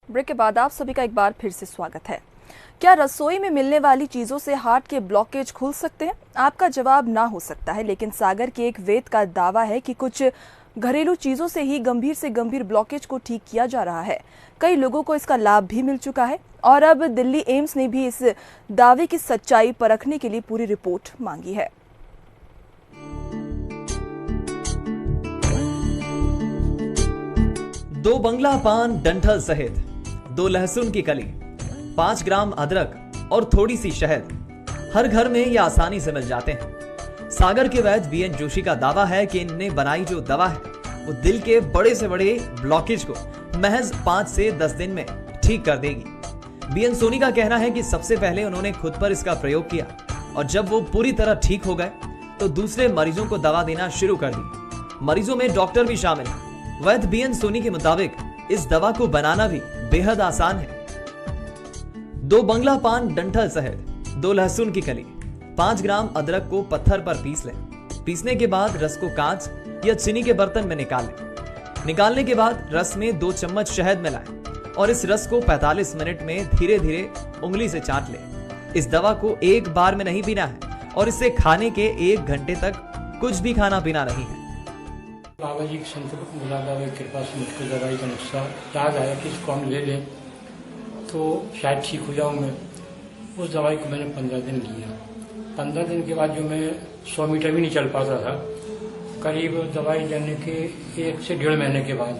Break के बाद आप सभी का एक बार फिर से स्वागत है। क्या रसोई में मिलने वाली चीजों से हार्ट के ब्लॉकेज खुल सकते हैं? आपका जवाब ना हो सकता है, लेकिन सागर के एक वैद्य का दावा है कि कुछ घरेलू चीजों से ही गंभीर से गंभीर ब्लॉकेज को ठीक किया जा रहा है। कई लोगों को इसका लाभ भी मिल चुका है और अब दिल्ली एम्स ने भी इस दावे की सच्चाई परखने के लिए पूरी रिपोर्ट मांगी है। दो बंगला पान डंठल सहित 2 लहसुन की कली, 5 ग्राम अदरक और थोड़ी सी शहद हर घर में ये आसानी से मिल जाते हैं। सागर के वैद्य बीएन जोशी का दावा है कि इनने बनाई जो दवा है वो दिल के बड़े से बड़े ब्लॉकेज को महज 5 से 10 दिन में ठीक कर देगी। बीएन सोनी का कहना है कि सबसे पहले उन्होंने खुद पर इसका प्रयोग किया और जब वो पूरी तरह ठीक हो गए तो दूसरे मरीजों को दवा देना शुरू कर दी। मरीजों में डॉक्टर भी शामिल हैं। वैद्य बीएन सोनी के मुताबिक इस दवा को बनाना भी बेहद आसान है। 2 बंगला पान डंठल सहित 2 लहसुन की कली, 5 ग्राम अदरक को पत्थर पर पीस लें। पीसने के बाद रस को कांच या चीनी के बर्तन में निकाल लें। निकालने के बाद रस में 2 चम्मच शहद मिलाएं और इस रस को 45 मिनट में धीरे धीरे उंगली से चाट लें। इस दवा को एक बार में नहीं पीना है और इसे खाने के 1 घंटे तक कुछ भी खाना पीना नहीं है। बाबा जी की संत मुरादा की कृपा से मुझको दवाई का नुस्खा याद आया कि इसको हम ले लें तो शायद ठीक हो जाऊँ मैं। उस दवाई को मैंने 15 दिन लिया। 15 दिन के बाद जो मैं 100 मीटर भी नहीं चल पाता था, करीब दवाई लेने के 1 से 1.5 महीने के बाद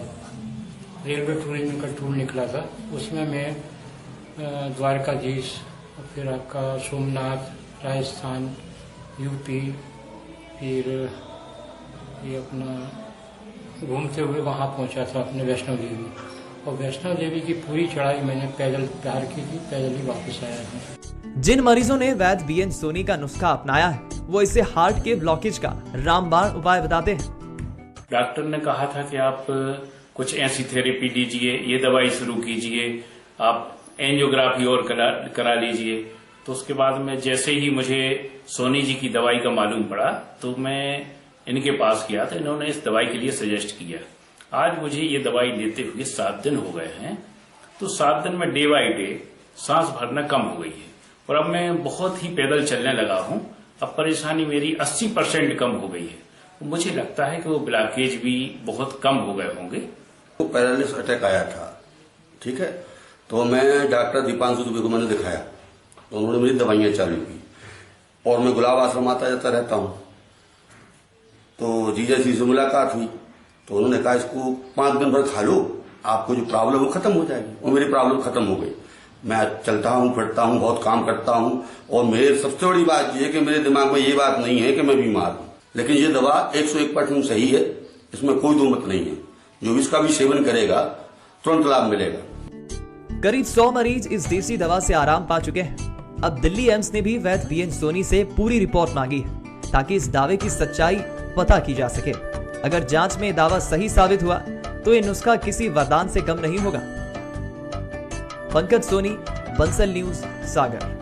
रेलवे टूरिज्म का टूर निकला था। उसमें मैं द्वारकाधीश, फिर आपका सोमनाथ, राजस्थान, यूपी, फिर ये अपना घूमते हुए वहाँ पहुँचा था अपने वैष्णो देवी। और वैष्णो देवी की पूरी चढ़ाई मैंने पैदल तैयार की थी, पैदल ही वापस आया था। जिन मरीजों ने वैद्य बीएन सोनी का नुस्खा अपनाया है वो इसे हार्ट के ब्लॉकेज का रामबाण उपाय बताते हैं। डॉक्टर ने कहा था कि आप कुछ ऐसी थेरेपी दीजिए, ये दवाई शुरू कीजिए, आप एंजियोग्राफी और करा लीजिए। तो उसके बाद में जैसे ही मुझे सोनी जी की दवाई का मालूम पड़ा तो मैं इनके पास गया तो इन्होंने इस दवाई के लिए सजेस्ट किया। आज मुझे ये दवाई लेते हुए 7 दिन हो गए हैं। तो 7 दिन में डे बाई डे सांस भरना कम हो गई है और अब मैं बहुत ही पैदल चलने लगा हूं। अब परेशानी मेरी 80% कम हो गई है। मुझे लगता है कि वो ब्लॉकेज भी बहुत कम हो गए होंगे। तो पैरालिसिस अटैक आया था, ठीक है। तो मैं डॉक्टर दीपांशु दुबे को मैंने दिखाया तो उन्होंने मेरी दवाइयां चालू की और मैं गुलाब आश्रम आता जाता रहता हूं। तो जीजा जी से मुलाकात हुई तो उन्होंने कहा इसको 5 दिन भर खा लो, आपको जो प्रॉब्लम वो खत्म हो जाएगी। और मेरी प्रॉब्लम खत्म हो गई। मैं चलता हूँ, फिरता हूँ, बहुत काम करता हूँ और मेरे सबसे बड़ी बात यह है कि मेरे दिमाग में ये बात नहीं है कि मैं बीमार हूँ। लेकिन ये दवा 101% सही है, इसमें कोई दो मत नहीं है। जो इसका भी सेवन करेगा तुरंत लाभ मिलेगा। करीब 100 मरीज इस देसी दवा से आराम पा चुके हैं। अब दिल्ली एम्स ने भी वैद्य बीएन सोनी से पूरी रिपोर्ट मांगी है ताकि इस दावे की सच्चाई पता की जा सके। अगर जांच में दावा सही साबित हुआ तो ये नुस्खा किसी वरदान से कम नहीं होगा। पंकज सोनी, बंसल न्यूज, सागर।